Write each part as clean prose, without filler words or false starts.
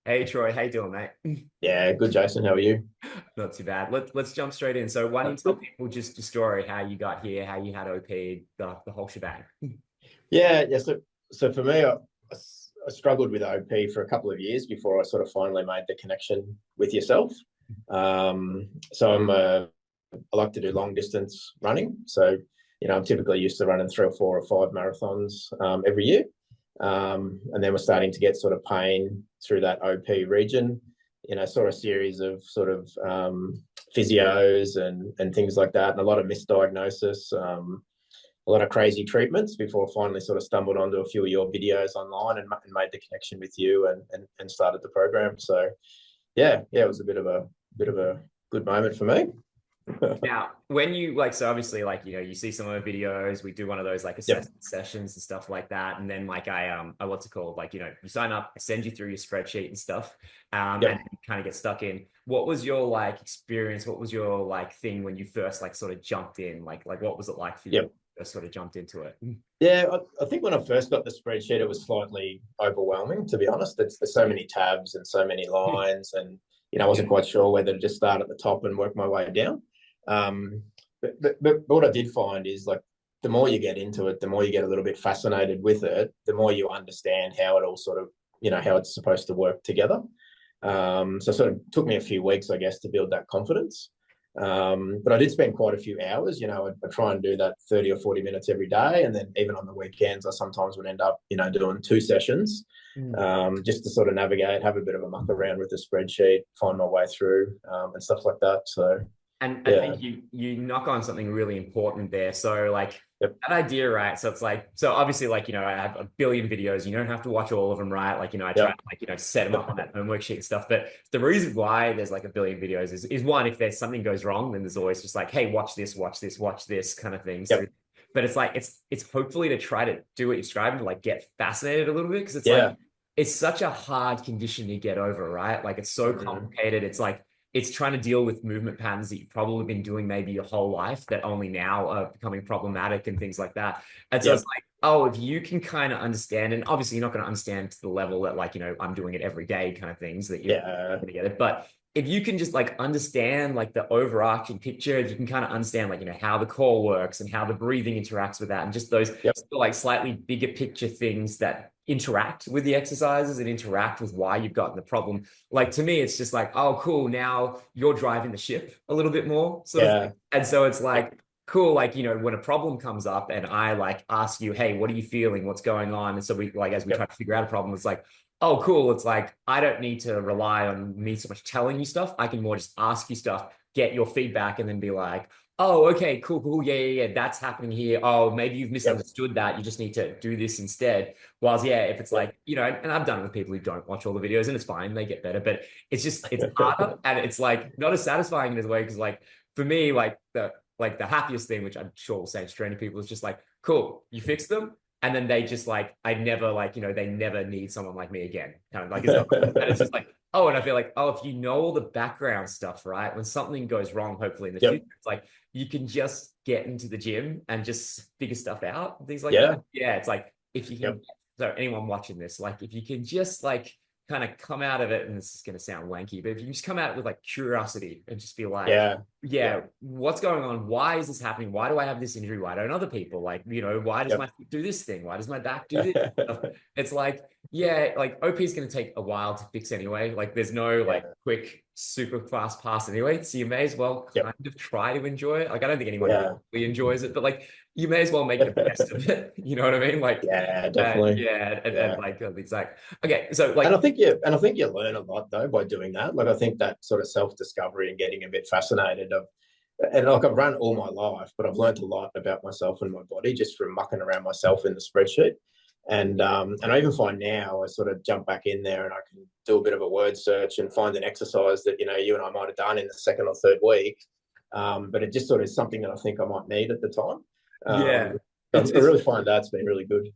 Hey Troy, how you doing, mate? Yeah, good, Jason. How are you? Not too bad. Let's jump straight in. So why don't you That's tell good. people just your story, how you got here, how you had OP, the whole shebang. Yeah. So for me, I struggled with OP for a couple of years before I sort of finally made the connection with yourself. So I like to do long distance running. So, I'm typically used to running 3 or 4 or 5 marathons every year. And then we're starting to get sort of pain through that OP region. Saw a series of sort of physios and things like that, and a lot of misdiagnosis, a lot of crazy treatments before I finally sort of stumbled onto a few of your videos online and made the connection with you and started the program. So it was a bit of a good moment for me. Now, when you so obviously you see some of the videos, we do one of those like Yep. assessment sessions and stuff like that. And then I what's it called? You sign up, I send you through your spreadsheet and stuff, and Yep. you kind of get stuck in. What was your experience? What was your thing when you first sort of jumped in? Like what was it like for you when Yep. you first sort of jumped into it? Yeah, I think when I first got the spreadsheet, it was slightly overwhelming, to be honest. There's so many tabs and so many lines, and I Yeah. wasn't quite sure whether to just start at the top and work my way down. Um, but what I did find is like the more you get into it, the more you get a little bit fascinated with it, the more you understand how it all sort of, how it's supposed to work together. So it sort of took me a few weeks, I guess, to build that confidence. But I did spend quite a few hours. I try and do that 30 or 40 minutes every day. And then even on the weekends, I sometimes would end up, doing 2 sessions Mm. just to sort of navigate, have a bit of a muck around with the spreadsheet, find my way through and stuff like that. So, And I yeah. think you knock on something really important there. So Yep. that idea, right? So it's so obviously I have a billion videos. You don't have to watch all of them, right? I try Yep. and set them up on that homework sheet and stuff. But the reason why there's like a billion videos is one, if there's something goes wrong, then there's always just like, hey, watch this kind of thing. So Yep. but it's it's hopefully to try to do what you're describing, to get fascinated a little bit, because Yeah. it's such a hard condition to get over, right? It's so Mm-hmm. complicated. It's trying to deal with movement patterns that you've probably been doing maybe your whole life that only now are becoming problematic and things like that. And so it's Yep. oh, if you can kind of understand, and obviously you're not going to understand to the level that I'm doing it every day kind of things that you're Yeah. going to get it. But if you can just understand the overarching picture, if you can kind of understand how the core works and how the breathing interacts with that, and just those Yep. slightly bigger picture things that interact with the exercises and interact with why you've gotten the problem, to me, it's just oh, cool. Now you're driving the ship a little bit more, sort of thing. Yeah. And so it's Yep. cool. When a problem comes up and I ask you, hey, what are you feeling? What's going on? And so we as we try Yep. to figure out a problem, it's oh, cool. It's I don't need to rely on me so much telling you stuff. I can more just ask you stuff, get your feedback, and then be oh, okay, cool, cool. Yeah. That's happening here. Oh, maybe you've Yep. misunderstood that. You just need to do this instead. Whilst, yeah, if it's Yep. and I've done it with people who don't watch all the videos and it's fine, they get better, but it's harder and it's not as satisfying in a way because for me, the happiest thing, which I'm sure will say to training people, is just cool, you fix them. And then they just I never they never need someone like me again. Kind of it's not, and it's just oh, and I feel oh, if you know all the background stuff, right? When something goes wrong, hopefully in the future, Yep. it's you can just get into the gym and just figure stuff out, things like that. Yeah. Yeah, it's if you can, Yep. so anyone watching this, if you can just kind of come out of it, and this is going to sound wanky, but if you can just come out with curiosity and just be Yeah. yeah, Yeah. what's going on? Why is this happening? Why do I have this injury? Why don't other people why does my Yep. foot do this thing? Why does my back do this? It's yeah, OP is going to take a while to fix anyway. There's no Yeah. quick, super fast pass anyway. So you may as well Yep. kind of try to enjoy it. I don't think anyone Yeah. really enjoys it, but you may as well make the best of it. You know what I mean? Yeah, definitely. Yeah, and Yeah. it's okay. So And I think you learn a lot though by doing that. I think that sort of self-discovery and getting a bit fascinated of, and I've run all my life, but I've learned a lot about myself and my body just from mucking around myself in the spreadsheet. And I even find now I sort of jump back in there and I can do a bit of a word search and find an exercise that you and I might have done in the second or third week, but it just sort of is something that I think I might need at the time. yeah, I it's really find that's been really good.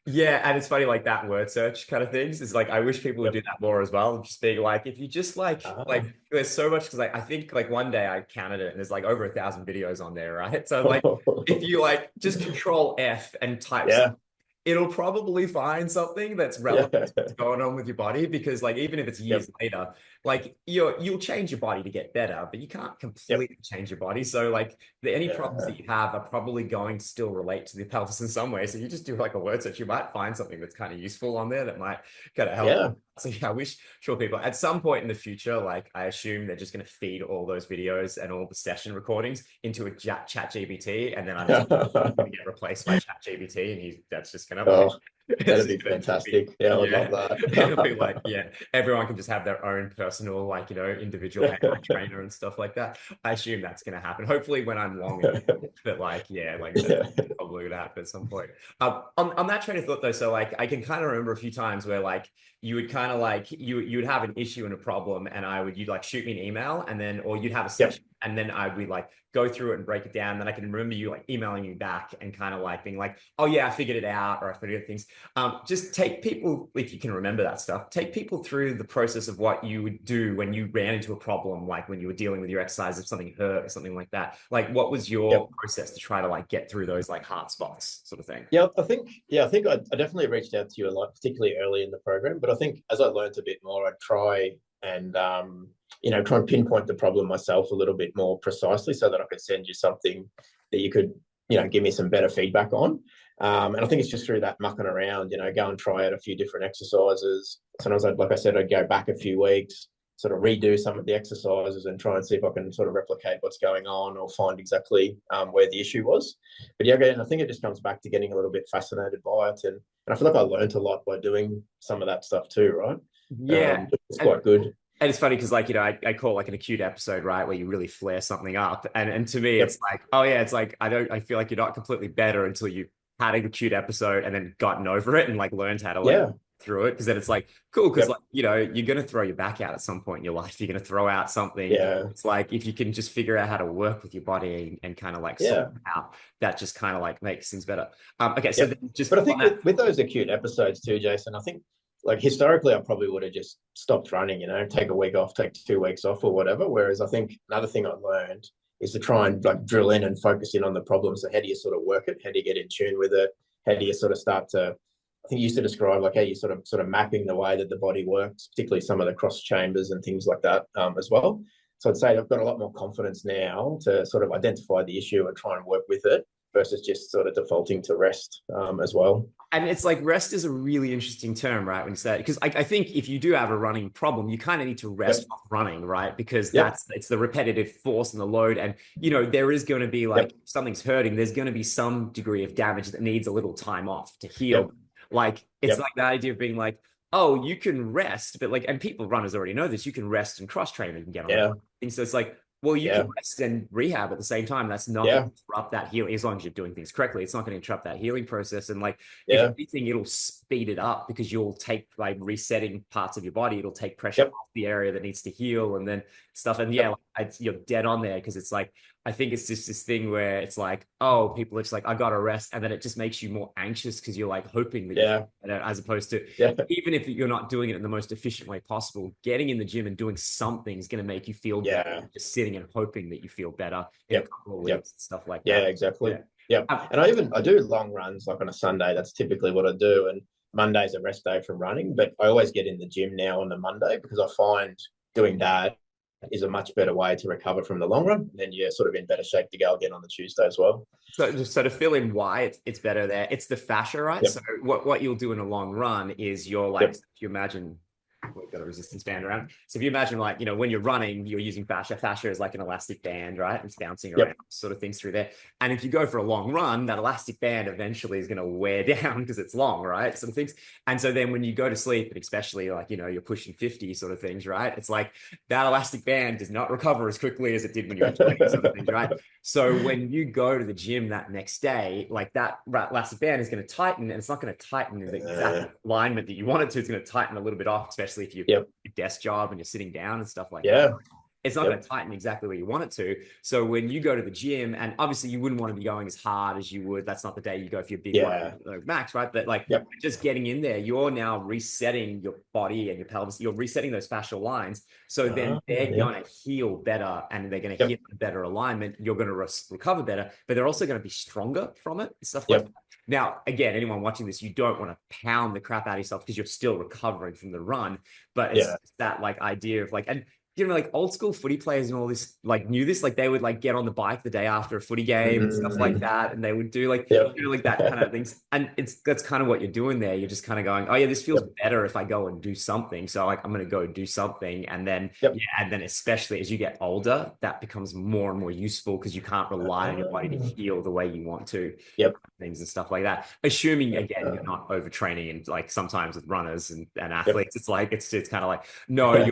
yeah, and it's funny that word search kind of things is I wish people would Yep. do that more as well. Just being if you just Ah. there's so much because I think one day I counted it and there's over 1,000 videos on there, right? So if you just control F and type Yeah. it'll probably find something that's relevant Yeah. to what's going on with your body, because like even if it's years Yep. later, like you'll change your body to get better, but you can't Yep. completely change your body. So like any problems Yeah. that you have are probably going to still relate to the pelvis in some way. So you just do like a word search, you might find something that's kind of useful on there that might kind of help. Yeah. So yeah, I wish sure people at some point in the future, like I assume they're just going to feed all those videos and all the session recordings into a chat GPT, and then I just going to get replaced by chat GPT, and that's just going to like Oh, it's that'd just be gonna be, fantastic. Yeah, I would love yeah. It'll be like, that. yeah, everyone can just have their own personal, like, individual AI trainer and stuff like that. I assume that's going to happen. Hopefully when I'm long enough, but like, yeah, like that's Yeah. probably going to happen at some point. On that train of thought though, so like I can kind of remember a few times where like you would kind of like you would have an issue and a problem, and you'd like shoot me an email, and then or you'd have a Yep. session, and then I would like go through it and break it down. Then I can remember you like emailing me back and kind of like being like, oh yeah, I figured it out, or I figured things. Just take people, if you can remember that stuff, take people through the process of what you would do when you ran into a problem, like when you were dealing with your exercise, if something hurt or something like that. Like, what was your Yep. process to try to like get through those like hard spots, sort of thing? I definitely reached out to you a lot, particularly early in the program. But I think as I learned a bit more, I'd try and try and pinpoint the problem myself a little bit more precisely, so that I could send you something that you could, give me some better feedback on. And I think it's just through that mucking around, go and try out a few different exercises. Sometimes, like I said, I'd go back a few weeks, sort of redo some of the exercises and try and see if I can sort of replicate what's going on or find exactly where the issue was. But yeah, again, I think it just comes back to getting a little bit fascinated by it. And I feel like I learned a lot by doing some of that stuff too, right? Yeah. It's quite good. And it's funny because like, I call like an acute episode, right? Where you really flare something up. And to me, it's Yep. like, oh yeah, it's like I feel like you're not completely better until you had an acute episode and then gotten over it and like learned how to like Yeah. through it. Because then it's like cool, because Yep. like, you're gonna throw your back out at some point in your life. You're gonna throw out something. Yeah. It's like if you can just figure out how to work with your body and kind of like sort Yeah. it out, that just kind of like makes things better. Okay, so Yep. then just But I on think that. with those acute episodes too, Jason, I think like historically I probably would have just stopped running, take a week off, take 2 weeks off or whatever. Whereas I think another thing I learned is to try and like drill in and focus in on the problem. So how do you sort of work it? How do you get in tune with it? How do you sort of start to, I think you used to describe like how you sort of mapping the way that the body works, particularly some of the cross chambers and things like that as well. So I'd say I've got a lot more confidence now to sort of identify the issue and try and work with it versus just sort of defaulting to rest as well. And it's like rest is a really interesting term, right? When you say it, because I think if you do have a running problem, you kind of need to rest Yep. off running, right? Because Yep. it's the repetitive force and the load. And, there is going to be like, Yep. if something's hurting, there's going to be some degree of damage that needs a little time off to heal. Yep. Like, it's Yep. like the idea of being like, oh, you can rest, but like, and people, runners already know this, you can rest and cross train and get on Yeah. it. So it's like, well, you can Yeah. rest and rehab at the same time. That's not going Yeah. to interrupt that healing as long as you're doing things correctly. It's not going to interrupt that healing process. And like, if Yeah. anything, it'll speed it up because you'll take like resetting parts of your body. It'll take pressure Yep. off the area that needs to heal and then stuff. And yeah, Yep. like, you're dead on there because it's like, I think it's just this thing where it's like, oh, people are just like, I got to rest. And then it just makes you more anxious because you're like hoping that Yeah. as opposed to, Yeah. even if you're not doing it in the most efficient way possible, getting in the gym and doing something is going to make you feel Yeah. better. Just sitting and hoping that you feel better in a Yep. couple of Yep. weeks and stuff like Yeah, that. exactly. Yeah. Yep. And I do long runs like on a Sunday. That's typically what I do. And Monday's a rest day from running, but I always get in the gym now on the Monday because I find doing that is a much better way to recover from the long run. And then you're sort of in better shape to go again on the Tuesday as well. So to fill in why it's better there, it's the fascia, right? Yep. So what you'll do in a long run is you're like, Yep. if you imagine we've got a resistance band around. So if you imagine like, when you're running, you're using fascia. Fascia is like an elastic band, right? It's bouncing around, Yep. sort of things through there. And if you go for a long run, that elastic band eventually is going to wear down because it's long, right? Sort of things. And so then when you go to sleep, and especially like, you're pushing 50 sort of things, right? It's like that elastic band does not recover as quickly as it did when you were 20 sort of things, right? So when you go to the gym that next day, like that elastic band is going to tighten, and it's not going to tighten in the exact alignment that you want it to. It's going to tighten a little bit off, especially if you Yep. desk job and you're sitting down and stuff like Yeah. that. it's not going to tighten exactly where you want it to. So when you go to the gym, and obviously you wouldn't want to be going as hard as you would, that's not the day you go for your big one, max, right? But like just getting in there, you're now resetting your body and your pelvis, you're resetting those fascial lines. So then they're going to heal better, and they're going to hit better alignment. You're going to recover better, but they're also going to be stronger from it, stuff like that. Now, again, anyone watching this, you don't want to pound the crap out of yourself because you're still recovering from the run. But it's that like idea of like, and you know, like old school footy players and all this, like knew this, like they would like get on the bike the day after a footy game and stuff like that. And they would do like, you know, like that kind of things. And that's kind of what you're doing there. You're just kind of going, oh yeah, this feels better if I go and do something. So like, I'm going to go do something. And then, and then especially as you get older, that becomes more and more useful because you can't rely on your body to heal the way you want to. Things and stuff like that. Assuming again, you're not overtraining, and like sometimes with runners and athletes, it's like, it's kind of like, no,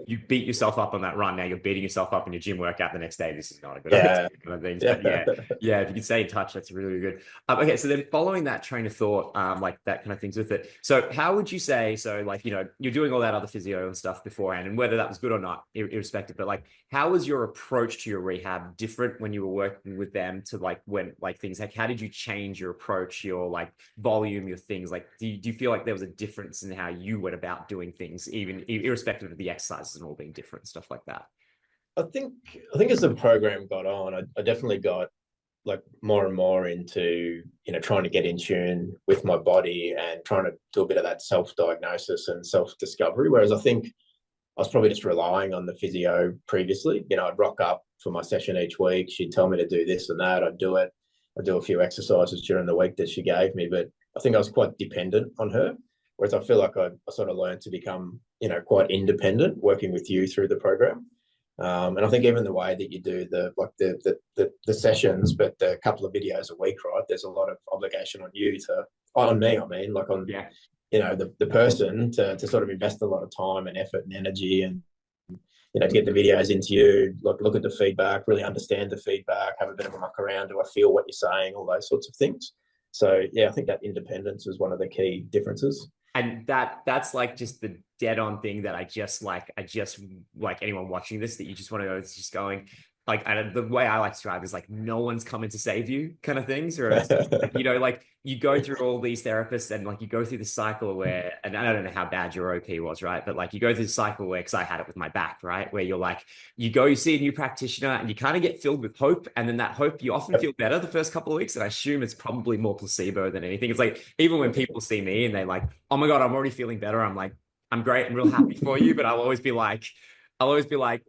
you beat yourself up on that run. Now you're beating yourself up in your gym workout the next day. This is not a good idea, kind of things. But if you can stay in touch, that's really good. Okay, so then following that train of thought, like that kind of things with it. So how would you say? So like, you know, you're doing all that other physio and stuff beforehand, and whether that was good or not, irrespective. But like, how was your approach to your rehab different when you were working with them to like when like things like how did you change your approach, your like volume, your things? Like, do you feel like there was a difference in how you went about doing things, even irrespective of the exercises and all being different, stuff like that? I think as the program got on, I definitely got like more and more into, you know, trying to get in tune with my body and trying to do a bit of that self-diagnosis and self-discovery. Whereas I think I was probably just relying on the physio previously. You know, I'd rock up for my session each week. She'd tell me to do this and that. I'd do it. I'd do a few exercises during the week that she gave me. But I think I was quite dependent on her. Whereas I feel like I sort of learned to become, you know, quite independent working with you through the program. And I think even the way that you do the sessions, but the couple of videos a week, right? There's a lot of obligation on me. I mean, like on you know the person to sort of invest a lot of time and effort and energy, and you know, to get the videos into you, look at the feedback, really understand the feedback, have a bit of a muck around. Do I feel what you're saying? All those sorts of things. So yeah, I think that independence is one of the key differences. And that's like just the dead on thing that I just like anyone watching this, that you just want to go, it's just going like, the way I like to describe is like, no one's coming to save you kind of things. Or it's like, you know, like you go through all these therapists and like you go through the cycle where, and I don't know how bad your OP was, right? But like you go through the cycle where, because I had it with my back, right? Where you're like, you see a new practitioner and you kind of get filled with hope. And then that hope, you often feel better the first couple of weeks. And I assume it's probably more placebo than anything. It's like, even when people see me and they like, oh my God, I'm already feeling better. I'm like, I'm great. I'm real happy for you. But I'll always be like,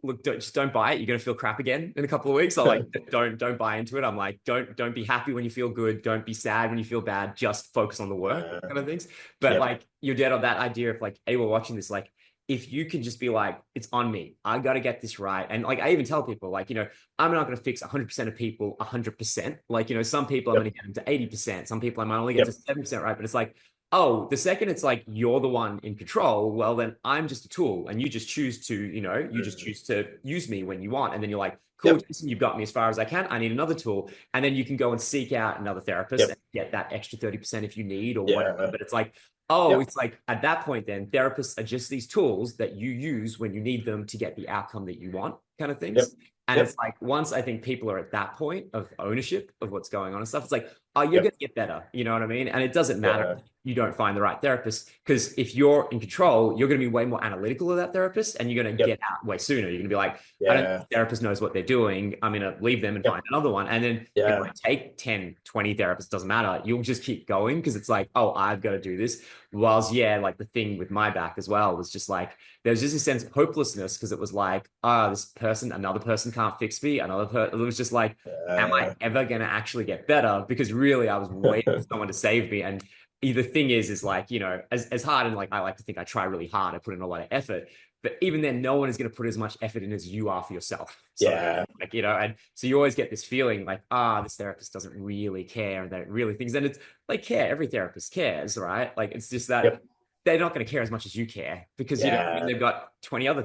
look, just don't buy it. You're gonna feel crap again in a couple of weeks. So like, don't buy into it. I'm like, don't be happy when you feel good. Don't be sad when you feel bad. Just focus on the work, kind of things. But like, you're dead on that idea of like, anyone watching this, like, if you can just be like, it's on me, I got to get this right. And like, I even tell people like, you know, I'm not going to fix 100% of people 100%. Like, you know, some people I'm going to get them to 80%. Some people I might only get to 7% right. But it's like, oh, the second it's like you're the one in control, well, then I'm just a tool and you just choose to, you know, you just choose to use me when you want. And then you're like, cool, Jason, you've got me as far as I can. I need another tool. And then you can go and seek out another therapist and get that extra 30% if you need or whatever. But it's like, it's like at that point, then therapists are just these tools that you use when you need them to get the outcome that you want, kind of things. And it's like, once I think people are at that point of ownership of what's going on and stuff, it's like, oh, you're going to get better. You know what I mean? And it doesn't matter if you don't find the right therapist, because if you're in control, you're going to be way more analytical of that therapist and you're going to get out way sooner. You're going to be like, I don't think the therapist knows what they're doing. I'm going to leave them and find another one. And then if I take 10, 20 therapists, doesn't matter. You'll just keep going because it's like, oh, I've got to do this. Whilst, like the thing with my back as well was just like, there's just a sense of hopelessness because it was like, another person can't fix me. It was just like, am I ever going to actually get better? Because really I was waiting for someone to save me. And the thing is like, you know, as hard, and like, I like to think I try really hard. I put in a lot of effort, but even then no one is going to put as much effort in as you are for yourself. So, like, you know, and so you always get this feeling like, this therapist doesn't really care. And they don't really think, and it's like, every therapist cares, right? Like, it's just that they're not going to care as much as you care because, you know, I mean, they've got 20 other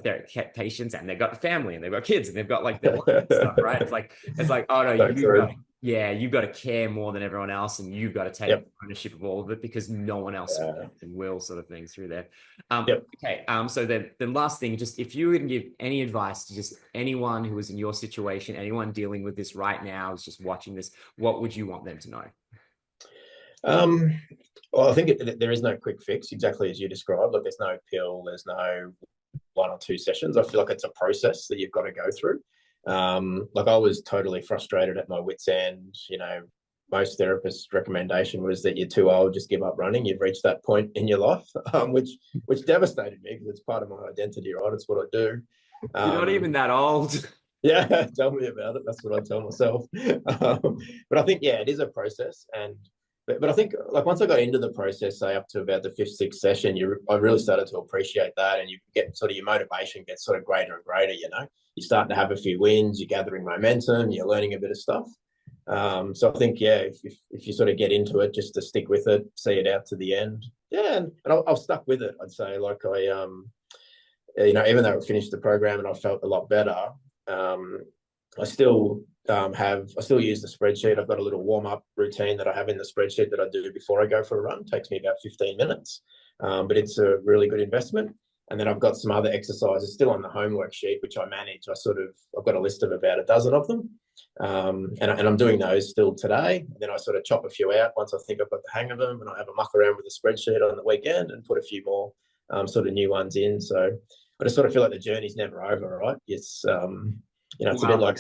patients and they've got a family and they've got kids and they've got like their stuff, right? It's like, oh no, yeah, you've got to care more than everyone else, and you've got to take Yep. ownership of all of it because no one else Yeah. can and will, sort of thing through there. Yep. Okay. So then the last thing, just if you were going to give any advice to just anyone who is in your situation, anyone dealing with this right now, is just watching this, what would you want them to know? Um, well, I think there is no quick fix, exactly as you described. Like, there's no pill, there's no 1 or 2 sessions. I feel like it's a process that you've got to go through. Like, I was totally frustrated at my wit's end. Most therapists' recommendation was that you're too old, just give up running. You've reached that point in your life, which devastated me because it's part of my identity, right? It's what I do. You're not even that old. Yeah, tell me about it. That's what I tell myself. But I think, yeah, it is a process, but I think, like, once I got into the process, say up to about the 5th, 6th session, I really started to appreciate that, and you get sort of, your motivation gets sort of greater and greater. You're starting to have a few wins, you're gathering momentum, you're learning a bit of stuff. So I think, yeah, if you sort of get into it, just to stick with it, see it out to the end. Yeah, and I've stuck with it. I'd say, like, even though I finished the program and I felt a lot better, I still I still use the spreadsheet. I've got a little warm-up routine that I have in the spreadsheet that I do before I go for a run. It takes me about 15 minutes, but it's a really good investment. And then I've got some other exercises still on the homework sheet, which I manage. I've got a list of about a dozen of them. And I'm doing those still today. And then I sort of chop a few out once I think I've got the hang of them, and I have a muck around with the spreadsheet on the weekend and put a few more sort of new ones in. So I just sort of feel like the journey's never over, right? It's a bit like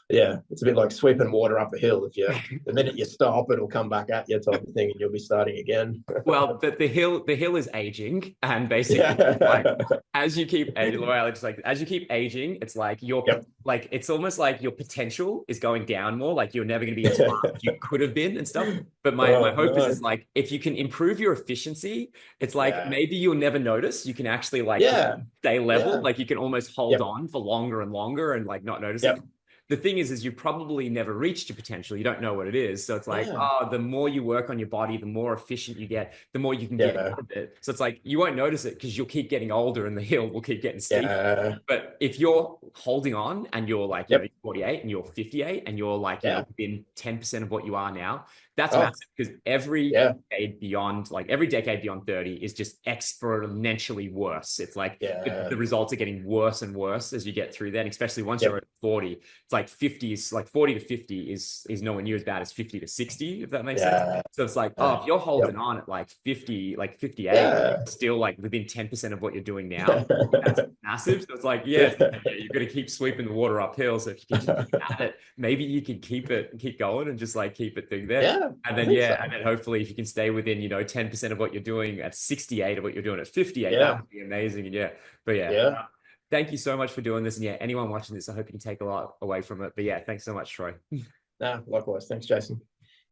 it's a bit like sweeping water up a hill. The minute you stop, it'll come back at you, type of thing, and you'll be starting again. Well, the hill is aging, and basically, Yeah. like, as you keep aging, well, it's like as you keep aging, it's like Yep. like it's almost like your potential is going down more. Like, you're never going to be as fast as you could have been and stuff. But my Oh, hope no. is like, if you can improve your efficiency, it's like Yeah. maybe you'll never notice. You can actually, like, just Yeah. stay level. Yeah. Like, you can almost hold Yep. on for longer and longer and, like, not notice it. Yep. The thing is you probably never reached your potential. You don't know what it is. So it's like, Yeah. oh, the more you work on your body, the more efficient you get, the more you can get Yeah. out of it. So it's like, you won't notice it because you'll keep getting older and the hill will keep getting steeper. Yeah. But if you're holding on and you're like, Yep. 48 and you're 58 and you're like, Yeah. within 10% of what you are now, that's Oh, massive, because every yeah. decade beyond, like every decade beyond 30 is just exponentially worse. It's like Yeah. the results are getting worse and worse as you get through that, and especially once Yep. you're at 40. It's like 50 is like 40 to 50 is nowhere near as bad as 50 to 60, if that makes sense. Yeah. So it's like, Yeah. if you're holding Yep. on at like 50, like 58, Yeah. still like within 10% of what you're doing now, that's massive. So it's like, yeah, you're going to keep sweeping the water uphill. So if you can just keep at it, maybe you can keep it and keep going and just like keep it through there. Yeah. And I then, think so. and then hopefully if you can stay within, 10% of what you're doing at 68 of what you're doing at 58, Yeah. that would be amazing. And but Yeah. thank you so much for doing this. And anyone watching this, I hope you can take a lot away from it. But yeah, thanks so much, Troy. Nah, likewise. Thanks, Jason.